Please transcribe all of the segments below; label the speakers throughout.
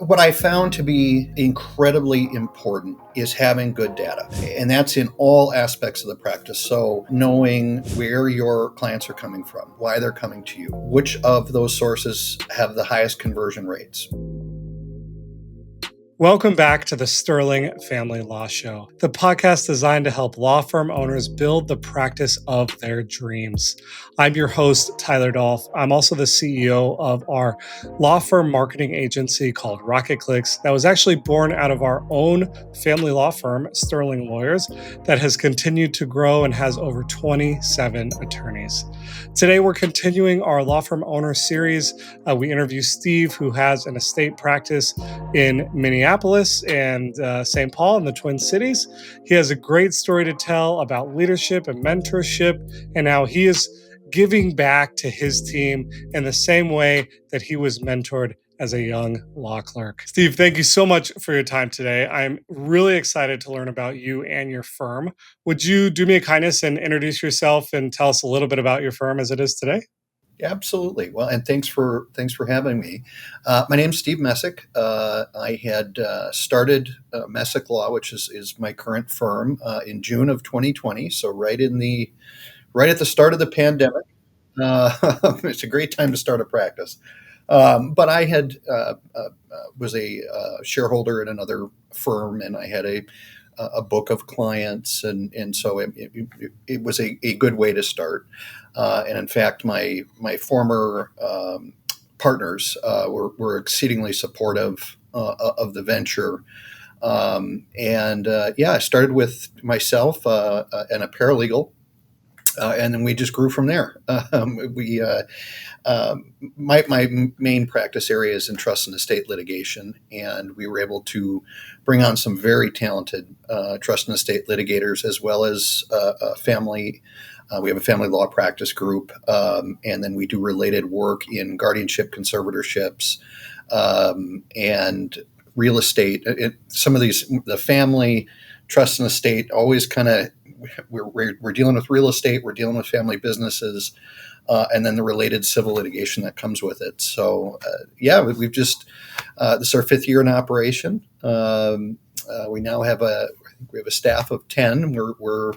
Speaker 1: What I found to be incredibly important is having good data, and that's in all aspects of the practice. So, knowing where your clients are coming from, why they're coming to you, which of those sources have the highest conversion rates.
Speaker 2: Welcome back to the Sterling Family Law Show, the podcast designed to help law firm owners build the practice of their dreams. I'm your host, Tyler Dolph. I'm also the CEO of our law firm marketing agency called Rocket Clicks that was actually born out of our own family law firm, Sterling Lawyers, that has continued to grow and has over 27 attorneys. Today, we're continuing our law firm owner series. We interview Steve, who has an estate practice in Minneapolis and St. Paul in the Twin Cities. He has a great story to tell about leadership and mentorship and how he is giving back to his team in the same way that he was mentored as a young law clerk. Steve, thank you so much for your time today. I'm really excited to learn about you and your firm. Would you do me a kindness and introduce yourself and tell us a little bit about your firm as it is today?
Speaker 1: Absolutely. Well, and thanks for having me. My name's Steve Messick. I had started Messick Law, which is my current firm, in June of 2020. So right at the start of the pandemic. It's a great time to start a practice. But I had was a shareholder in another firm, and I had a book of clients, and so it was a good way to start. And in fact, my former partners were exceedingly supportive of the venture. I started with myself and a paralegal. And then we just grew from there. My main practice area is in trust and estate litigation, and we were able to bring on some very talented trust and estate litigators, as well as a family. We have a family law practice group, and then we do related work in guardianship, conservatorships, and real estate. Some of the family trust and estate always kind of. We're dealing with real estate, we're dealing with family businesses, and then the related civil litigation that comes with it. So, we've just this is our fifth year in operation. We now have a staff of 10. We're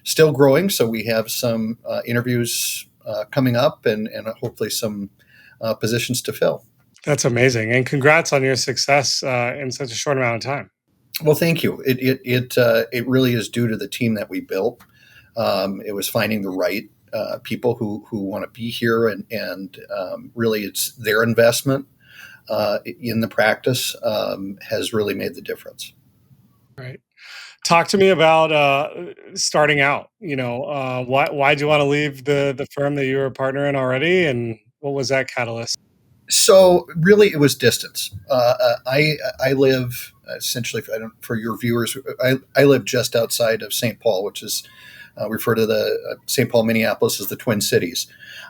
Speaker 1: still growing, so we have some interviews coming up, and hopefully some positions to fill.
Speaker 2: That's amazing, and congrats on your success in such a short amount of time.
Speaker 1: Well, thank you. It really is due to the team that we built. It was finding the right people who want to be here, and really it's their investment in the practice has really made the difference.
Speaker 2: Right. Talk to me about starting out. Why do you want to leave the firm that you were a partner in already, and what was that catalyst?
Speaker 1: So really, it was distance. I live essentially, for your viewers, I live just outside of St. Paul, which is refer to the St. Paul, Minneapolis as the Twin Cities.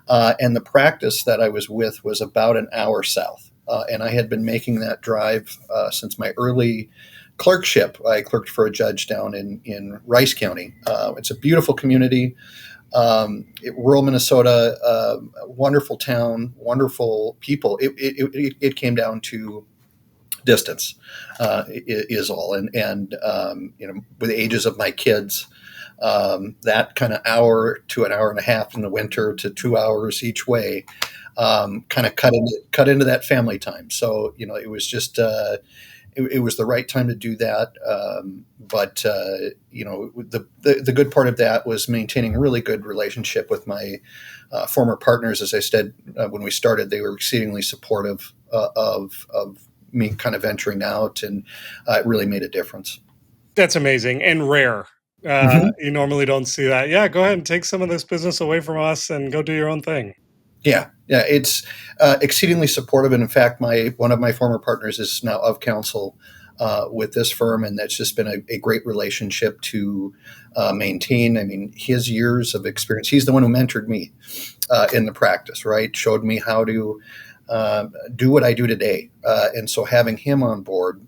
Speaker 1: And the practice that I was with was about an hour south. And I had been making that drive since my early clerkship. I clerked for a judge down in Rice County. It's a beautiful community. Rural Minnesota, wonderful town, wonderful people. It came down to distance, is all. And with the ages of my kids, that kind of hour to an hour and a half in the winter to 2 hours each way, kind of cut into that family time. So, it was just, it was the right time to do that. But the good part of that was maintaining a really good relationship with my former partners. As I said, when we started, they were exceedingly supportive of me kind of venturing out, and it really made a difference.
Speaker 2: That's amazing and rare. You normally don't see that. Yeah, go ahead and take some of this business away from us and go do your own thing.
Speaker 1: Yeah, it's exceedingly supportive, and in fact, one of my former partners is now of counsel with this firm, and that's just been a great relationship to maintain. I mean, his years of experience. He's the one who mentored me in the practice, right? Showed me how to do what I do today, and so having him on board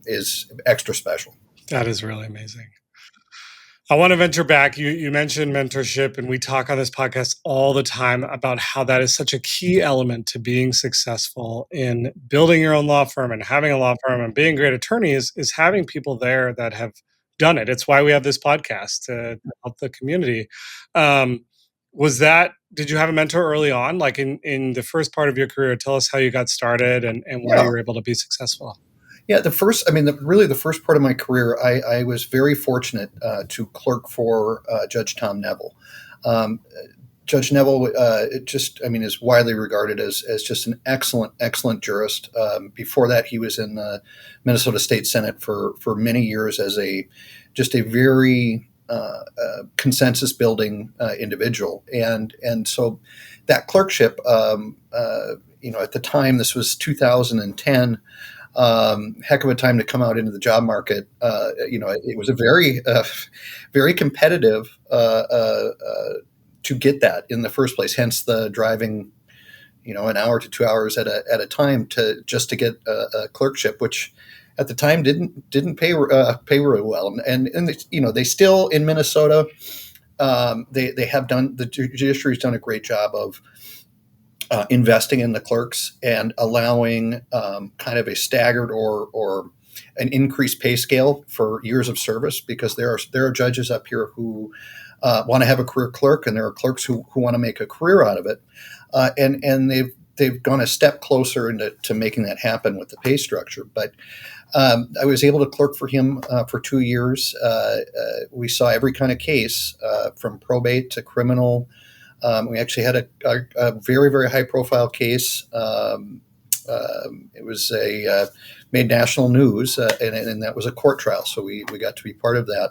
Speaker 1: is extra special.
Speaker 2: That is really amazing. I want to venture back. You mentioned mentorship, and we talk on this podcast all the time about how that is such a key element to being successful in building your own law firm and having a law firm and being a great attorney is having people there that have done it. It's why we have this podcast to help the community. Um, did you have a mentor early on, like in the first part of your career? Tell us how you got started and why
Speaker 1: Yeah.
Speaker 2: you were able to be successful.
Speaker 1: Yeah, really the first part of my career, I was very fortunate to clerk for Judge Tom Neville. Um, Judge Neville, is widely regarded as just an excellent jurist. Before that, he was in the Minnesota State Senate for many years as just a very consensus building individual, and so that clerkship, at the time, this was 2010. Heck of a time to come out into the job market. It was a very competitive to get that in the first place. Hence the driving, an hour to 2 hours at a time to get a clerkship, which at the time didn't pay really well. They still in Minnesota. They have done the judiciary's done a great job of investing in the clerks and allowing kind of a staggered or an increased pay scale for years of service, because there are judges up here who want to have a career clerk, and there are clerks who want to make a career out of it, and they've gone a step closer into making that happen with the pay structure. But I was able to clerk for him for 2 years. We saw every kind of case, from probate to criminal. We actually had a very, very high profile case. It was made national news, and that was a court trial. So we got to be part of that.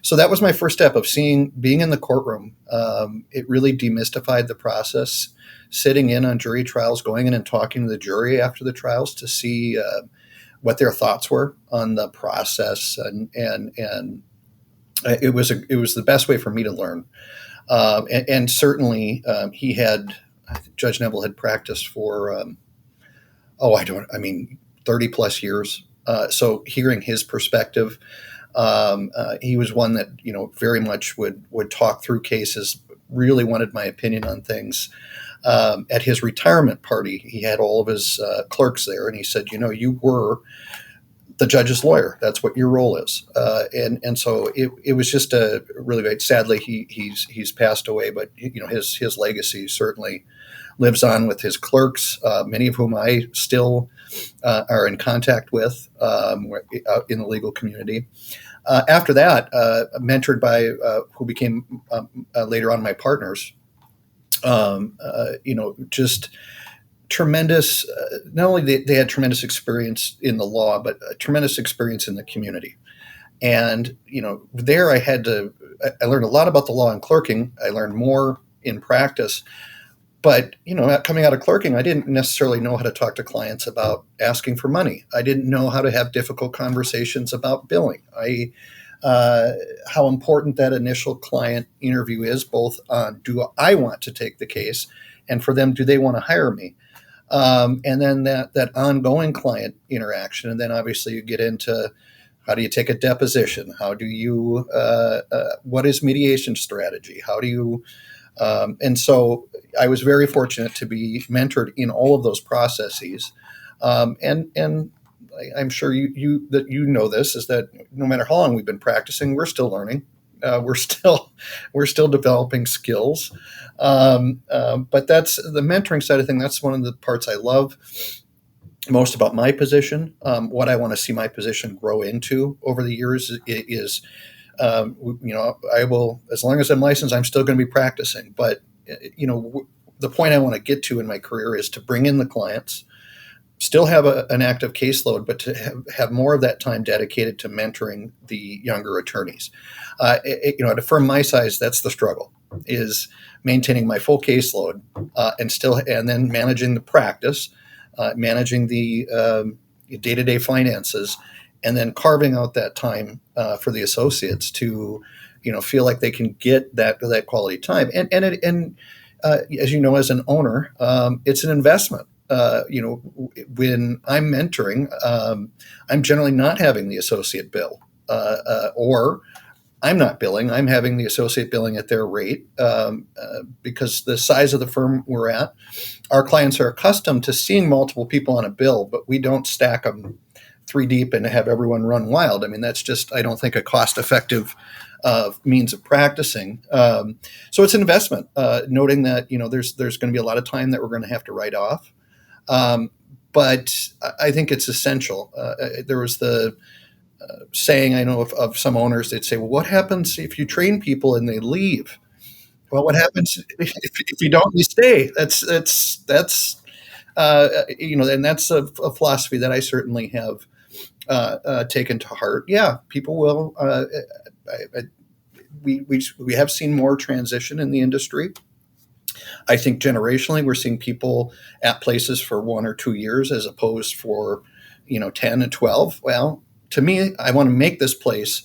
Speaker 1: So that was my first step of being in the courtroom. It really demystified the process, sitting in on jury trials, going in and talking to the jury after the trials to see what their thoughts were on the process, and it was the best way for me to learn. And certainly, Judge Neville had practiced for 30 plus years. So hearing his perspective, he was one that very much would talk through cases. Really wanted my opinion on things. At his retirement party, he had all of his clerks there, and he said, you were the judge's lawyer. That's what your role is. And so it was just a really great. Sadly, he's passed away, but his legacy certainly lives on with his clerks, many of whom I still are in contact with out in the legal community. After that, mentored by who became later on my partners. Just tremendous. Not only they had tremendous experience in the law, but a tremendous experience in the community. And there I learned a lot about the law and clerking. I learned more in practice. But coming out of clerking, I didn't necessarily know how to talk to clients about asking for money. I didn't know how to have difficult conversations about billing. How important that initial client interview is, both on do I want to take the case, and for them, do they want to hire me? And then that ongoing client interaction, and then obviously you get into how do you take a deposition? How do you? What is mediation strategy? How do you? And so I was very fortunate to be mentored in all of those processes. And I'm sure you know this, is that no matter how long we've been practicing, we're still learning. We're still developing skills. But that's the mentoring side of things. That's one of the parts I love most about my position. What I want to see my position grow into over the years is I will, as long as I'm licensed, I'm still going to be practicing. But, the point I want to get to in my career is to bring in the clients, still have an active caseload, but to have more of that time dedicated to mentoring the younger attorneys. At a firm my size, that's the struggle, is maintaining my full caseload and then managing the practice, managing the day-to-day finances, and then carving out that time for the associates to, feel like they can get that quality time. And as you know, as an owner, it's an investment. When I'm mentoring, I'm generally not having the associate bill, or I'm not billing. I'm having the associate billing at their rate because the size of the firm we're at, our clients are accustomed to seeing multiple people on a bill, but we don't stack them three deep and have everyone run wild. I mean, that's just, I don't think, a cost-effective means of practicing. So it's an investment, noting that, there's going to be a lot of time that we're going to have to write off. But I think it's essential. There was the saying, I know of some owners, they'd say, well, what happens if you train people and they leave? Well, what happens if you don't, you stay? And that's a philosophy that I certainly have taken to heart. Yeah, people will. We have seen more transition in the industry. I think generationally, we're seeing people at places for 1 or 2 years as opposed for 10 and 12. Well, to me, I want to make this place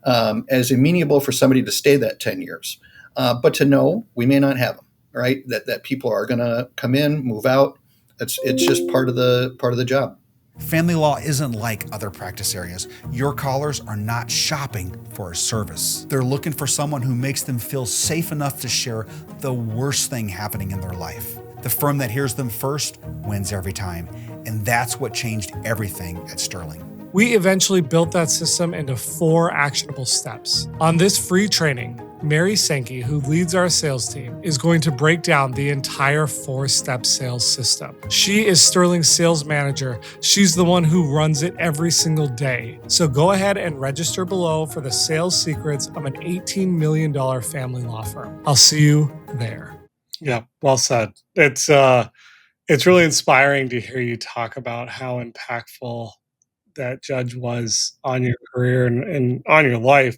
Speaker 1: as amenable for somebody to stay that 10 years, but to know we may not have them. Right, that people are going to come in, move out. It's just part of the job.
Speaker 3: Family law isn't like other practice areas. Your callers are not shopping for a service. They're looking for someone who makes them feel safe enough to share the worst thing happening in their life. The firm that hears them first wins every time. And that's what changed everything at Sterling.
Speaker 2: We eventually built that system into 4 actionable steps. On this free training, Mary Sankey, who leads our sales team, is going to break down the entire 4-step sales system. She is Sterling's sales manager. She's the one who runs it every single day. So go ahead and register below for the sales secrets of an $18 million family law firm. I'll see you there. Yeah, well said. It's really inspiring to hear you talk about how impactful that judge was on your career and on your life.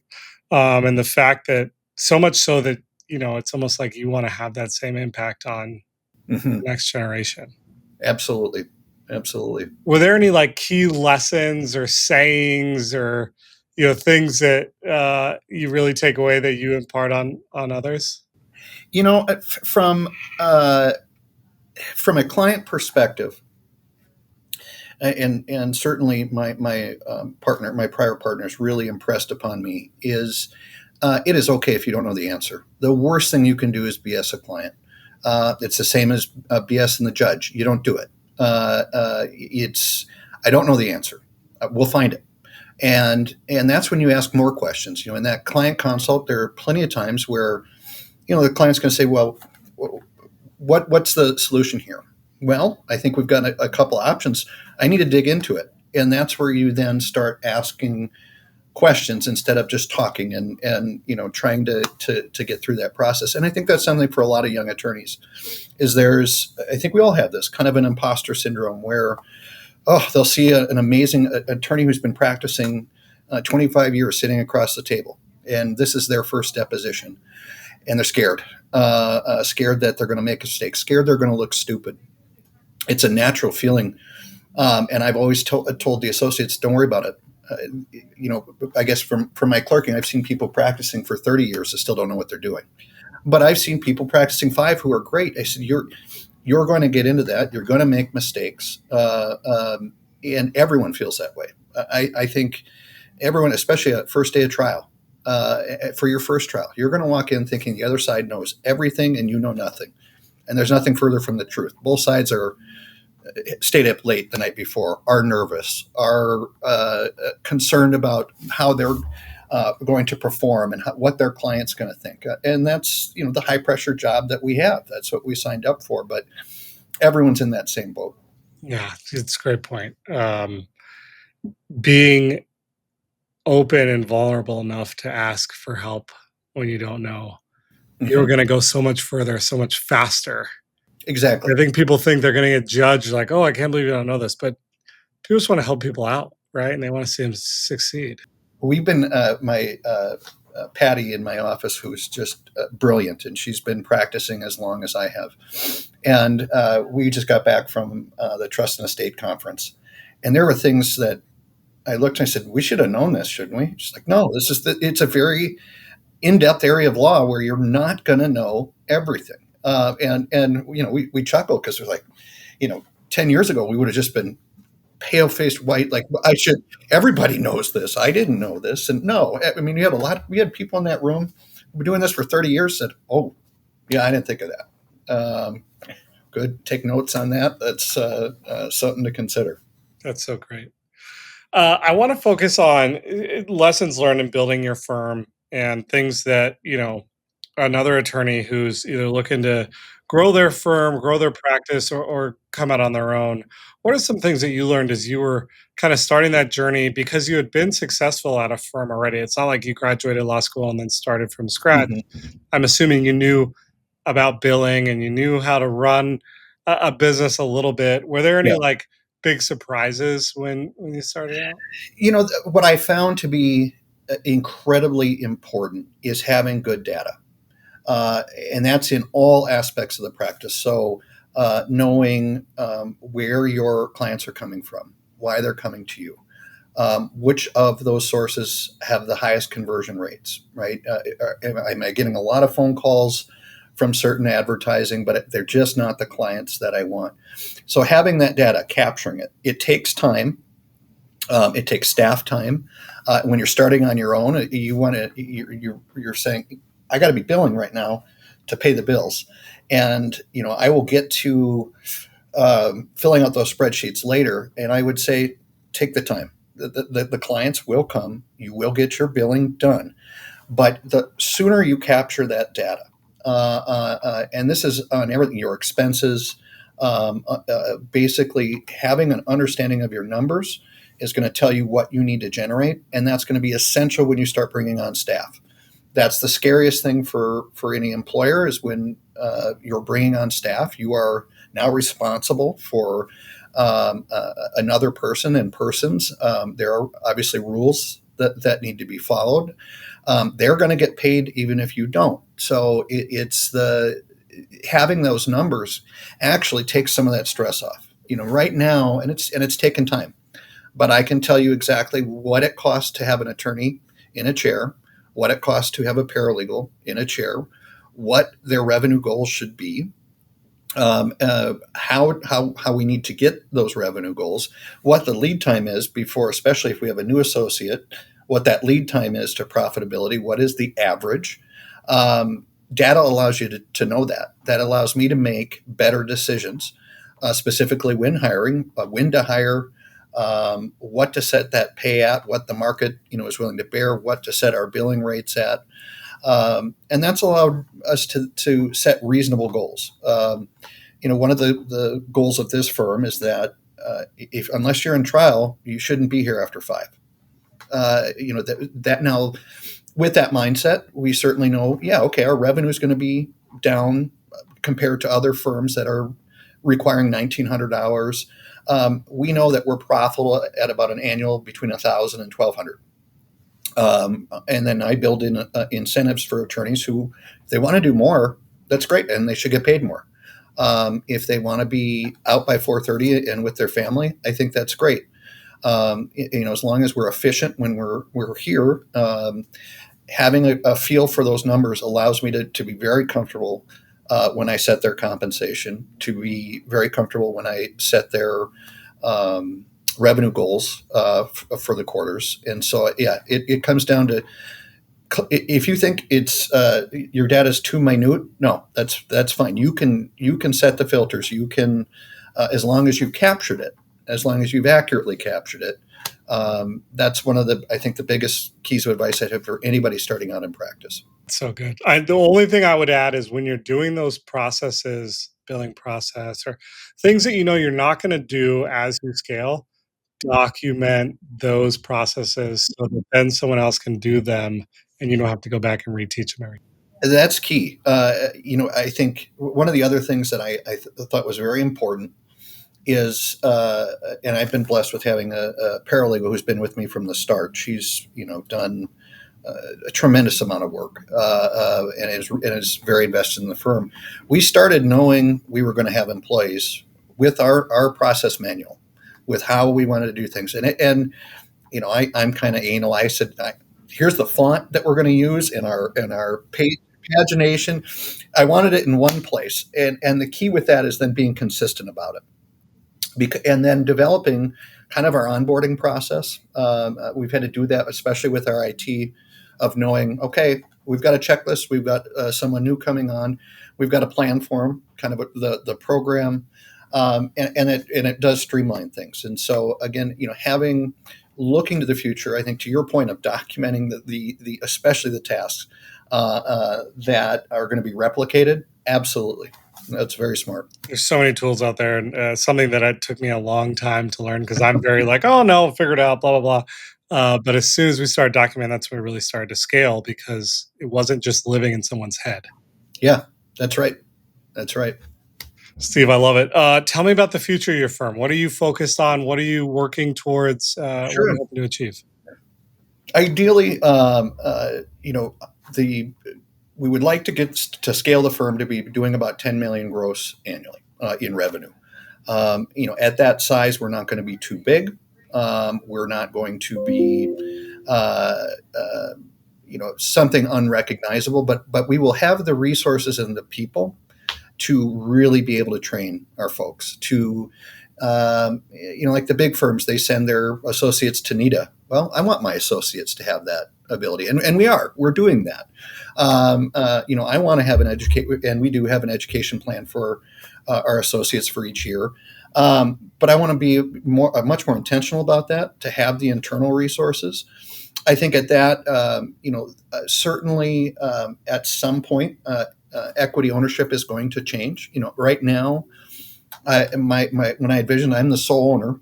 Speaker 2: And the fact that so much so that, it's almost like you want to have that same impact on the next generation.
Speaker 1: Absolutely. Absolutely.
Speaker 2: Were there any key lessons or sayings or, things that you really take away that you impart on others?
Speaker 1: From a client perspective, and certainly my prior partners really impressed upon me is it is okay if you don't know the answer. The worst thing you can do is BS a client. It's the same as BS in the judge. You don't do it. I don't know the answer. We'll find it. And that's when you ask more questions. In that client consult, there are plenty of times where, the client's going to say, well, what's the solution here? Well, I think we've got a couple options. I need to dig into it. And that's where you then start asking questions instead of just talking and trying to get through that process. And I think that's something for a lot of young attorneys I think we all have this kind of an imposter syndrome where, they'll see an amazing attorney who's been practicing 25 years sitting across the table. And this is their first deposition. And they're scared, scared that they're going to make a mistake, scared they're going to look stupid. It's a natural feeling. And I've always told the associates, don't worry about it. I guess from my clerking, I've seen people practicing for 30 years that still don't know what they're doing. But I've seen people practicing 5 who are great. I said, you're going to get into that. You're going to make mistakes. And everyone feels that way. I think everyone, especially at first day of trial, for your first trial, you're going to walk in thinking the other side knows everything and you know nothing. And there's nothing further from the truth. Both sides are stayed up late the night before, are nervous, are concerned about how they're going to perform and what their client's going to think. And that's, the high pressure job that we have. That's what we signed up for. But everyone's in that same boat.
Speaker 2: Yeah, it's a great point. Being open and vulnerable enough to ask for help when you don't know, you're going to go so much further, so much faster.
Speaker 1: Exactly.
Speaker 2: I think people think they're going to get judged like, oh, I can't believe you don't know this. But people just want to help people out, right? And they want to see them succeed.
Speaker 1: We've been, my Patty in my office, who's just brilliant, and she's been practicing as long as I have. And we just got back from the Trust and Estate Conference. And there were things that I looked and I said, we should have known this, shouldn't we? She's like, no, it's a very in-depth area of law where you're not going to know everything. And we chuckle because we're like, 10 years ago, we would have just been pale-faced white, like I should. Everybody knows this. I didn't know this, and no, I mean you have a lot. We had people in that room who've been doing this for 30 years. Said, "Oh, yeah, I didn't think of that." Good. Take notes on that. That's something to consider.
Speaker 2: That's so great. I want to focus on lessons learned in building your firm and things that, another attorney who's either looking to grow their firm, grow their practice, or come out on their own. What are some things that you learned as you were kind of starting that journey because you had been successful at a firm already? It's not like you graduated law school and then started from scratch.
Speaker 1: Mm-hmm.
Speaker 2: I'm assuming you knew about billing and you knew how to run a business a little bit. Were there any
Speaker 1: Yeah.
Speaker 2: like big surprises when you started out?
Speaker 1: What I found to be incredibly important is having good data. And that's in all aspects of the practice. So, knowing where your clients are coming from, why they're coming to you, which of those sources have the highest conversion rates, right? Am I getting a lot of phone calls from certain advertising, but they're just not the clients that I want? So, having that data, capturing it, it takes time. It takes staff time. When you're starting on your own, you're saying, I got to be billing right now to pay the bills. And, I will get to filling out those spreadsheets later. And I would say, take the time. The clients will come. You will get your billing done. But the sooner you capture that data, and this is on everything, your expenses, basically having an understanding of your numbers is going to tell you what you need to generate. And that's going to be essential when you start bringing on staff. That's the scariest thing for any employer is when you're bringing on staff. You are now responsible for another person and persons. There are obviously rules that need to be followed. They're going to get paid even if you don't. So it's having those numbers actually takes some of that stress off. Right now, and it's taken time, but I can tell you exactly what it costs to have an attorney in a chair, what it costs to have a paralegal in a chair, what their revenue goals should be, how we need to get those revenue goals, what the lead time is before, especially if we have a new associate, what that lead time is to profitability, what is the average. Data allows you to know that. That allows me to make better decisions, specifically when hiring, when to hire, what to set that pay at, what the market is willing to bear, what to set our billing rates at, and that's allowed us to set reasonable goals. One of the goals of this firm is that unless you're in trial, you shouldn't be here after 5. That now with that mindset, we certainly know, our revenue is going to be down compared to other firms that are requiring $1,900. We know that we're profitable at about an annual between $1,000 and $1,200. And then I build in incentives for attorneys who, if they want to do more, that's great, and they should get paid more. If they want to be out by 4:30 and with their family, I think that's great. As long as we're efficient when we're here, having a feel for those numbers allows me to be very comfortable when I set their compensation, to be very comfortable when I set their revenue goals for the quarters. And so, it comes down to, if you think it's your data is too minute, no, that's fine. You can set the filters. You can, as long as you've captured it, as long as you've accurately captured it. That's one of the biggest keys of advice I have for anybody starting out in practice.
Speaker 2: So good. The only thing I would add is when you're doing those processes, billing process, or things that you're not going to do as you scale, document those processes so that then someone else can do them and you don't have to go back and reteach them everything.
Speaker 1: That's key. I think one of the other things that I thought was very important is, and I've been blessed with having a paralegal who's been with me from the start. She's done a tremendous amount of work and is very invested in the firm. We started knowing we were going to have employees with our process manual, with how we wanted to do things. And I'm kind of anal. I said, here's the font that we're going to use in our page pagination. I wanted it in one place. And the key with that is then being consistent about it. And then developing kind of our onboarding process. We've had to do that, especially with our IT, of knowing, okay, we've got a checklist, we've got someone new coming on, we've got a plan for them, kind of the program, and it does streamline things. And so again, having looking to the future, I think to your point of documenting the especially the tasks that are going to be replicated, absolutely. That's very smart.
Speaker 2: There's so many tools out there, and something that it took me a long time to learn because I'm very like, oh no, figure it out, blah blah blah. But as soon as we started documenting, that's when we really started to scale because it wasn't just living in someone's head.
Speaker 1: Yeah, that's right. That's right.
Speaker 2: Steve, I love it. Tell me about the future of your firm. What are you focused on? What are you working towards? What are
Speaker 1: Sure.
Speaker 2: you hoping to achieve?
Speaker 1: Ideally, the we would like to get to scale the firm to be doing about 10 million gross annually in revenue. At that size, we're not going to be too big. We're not going to be, something unrecognizable, but we will have the resources and the people to really be able to train our folks to, like the big firms, they send their associates to NIDA. Well, I want my associates to have that ability. And we're doing that. I want to have and we do have an education plan for our associates for each year. But I want to be much more intentional about that, to have the internal resources. I think at that, certainly at some point, equity ownership is going to change. Right now, when I envisioned I'm the sole owner,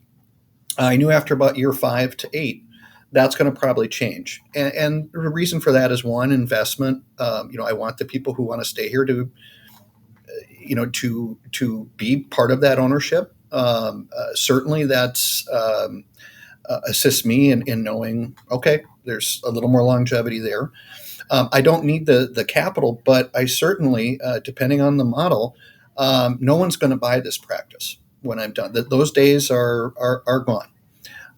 Speaker 1: I knew after about year 5 to 8, that's going to probably change. And the reason for that is, one, investment. I want the people who want to stay here to be part of that ownership. Certainly that's assists me in knowing, okay, there's a little more longevity there. I don't need the capital, but I certainly, depending on the model, no one's going to buy this practice when I'm done. Those days are gone.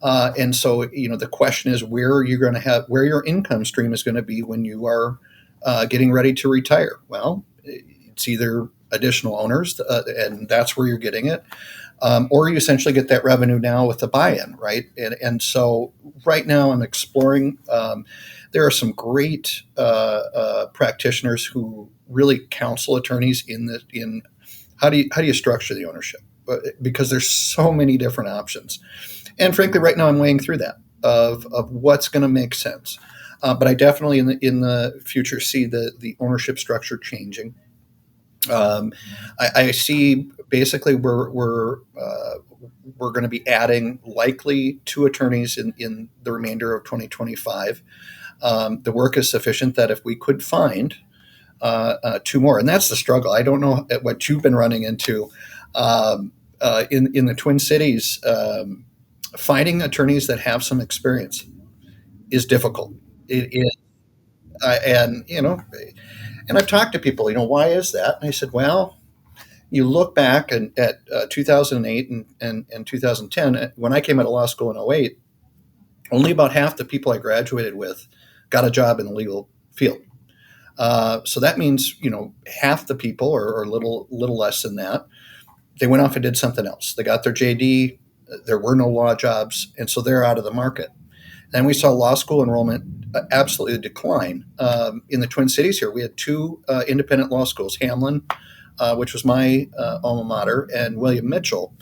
Speaker 1: And so, the question is where your income stream is going to be when you are getting ready to retire. Well, it's either additional owners, and that's where you're getting it, or you essentially get that revenue now with the buy-in, right? And so right now I'm exploring. There are some great practitioners who really counsel attorneys in how do you structure the ownership, because there's so many different options. And frankly, right now I'm weighing through that of what's going to make sense. But I definitely in the future see the ownership structure changing. I see basically we're going to be adding likely 2 attorneys in the remainder of 2025. The work is sufficient that if we could find 2 more, and that's the struggle. I don't know what you've been running into in the Twin Cities. Finding attorneys that have some experience is difficult. It is, and I've talked to people. Why is that? And I said, well, you look back at 2008 and 2010, when I came out of law school in 2008, only about half the people I graduated with got a job in the legal field. So that means, half the people, or a little less than that, they went off and did something else. They got their JD. There were no law jobs, and so they're out of the market. And we saw law school enrollment absolutely decline. In the Twin Cities here, we had 2 independent law schools, Hamlin, which was my alma mater, and William Mitchell.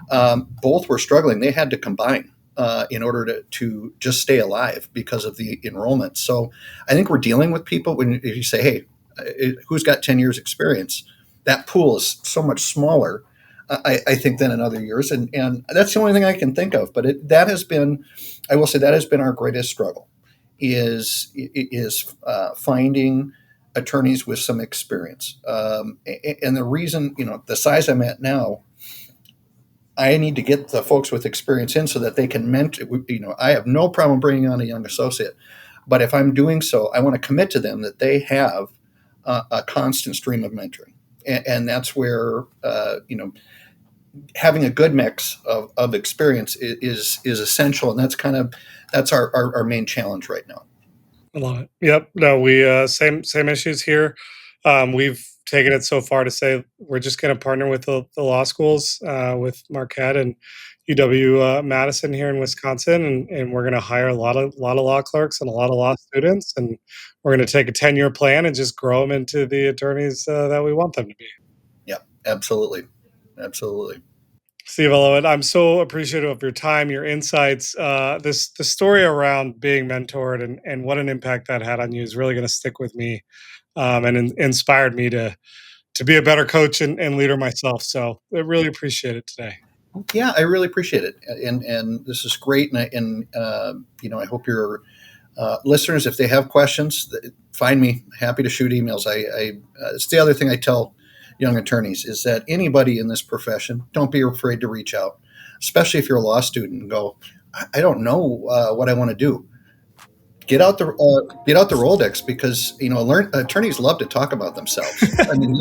Speaker 1: Both were struggling. They had to combine in order to just stay alive because of the enrollment. So I think we're dealing with people if you say, hey, who's got 10 years experience? That pool is so much smaller, I think, than in other years. And that's the only thing I can think of. But I will say that has been our greatest struggle, is finding attorneys with some experience. And the reason, the size I'm at now, I need to get the folks with experience in so that they can mentor. I have no problem bringing on a young associate, but if I'm doing so, I want to commit to them that they have a constant stream of mentoring, and that's where having a good mix of experience is essential, and that's our main challenge right now.
Speaker 2: I love it. Yep. No, we same issues here. We've taken it so far to say we're just going to partner with the law schools with Marquette, and Madison here in Wisconsin, and we're going to hire a lot of law clerks and a lot of law students, and we're going to take a 10-year plan and just grow them into the attorneys that we want them to be.
Speaker 1: Yeah, absolutely. Absolutely.
Speaker 2: Steve, I love it. I'm so appreciative of your time, your insights. The story around being mentored and what an impact that had on you is really going to stick with me, and inspired me to be a better coach and leader myself. So I really appreciate it today.
Speaker 1: Yeah, I really appreciate it, and this is great. And I hope your listeners, if they have questions, find me. Happy to shoot emails. It's the other thing I tell young attorneys is that anybody in this profession, don't be afraid to reach out, especially if you're a law student and go, I don't know what I want to do. Get out the Rolodex, because attorneys love to talk about themselves. I mean,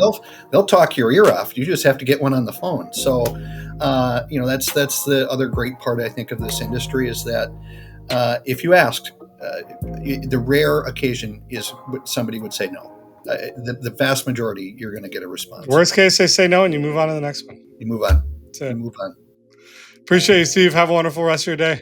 Speaker 1: they'll talk your ear off. You just have to get one on the phone. So, that's the other great part, I think, of this industry is that if you asked, the rare occasion is somebody would say no. The vast majority, you're going to get a response.
Speaker 2: Worst case, they say no, and you move on to the next one.
Speaker 1: You move on.
Speaker 2: That's it.
Speaker 1: You move on.
Speaker 2: Appreciate you, Steve. Have a wonderful rest of your day.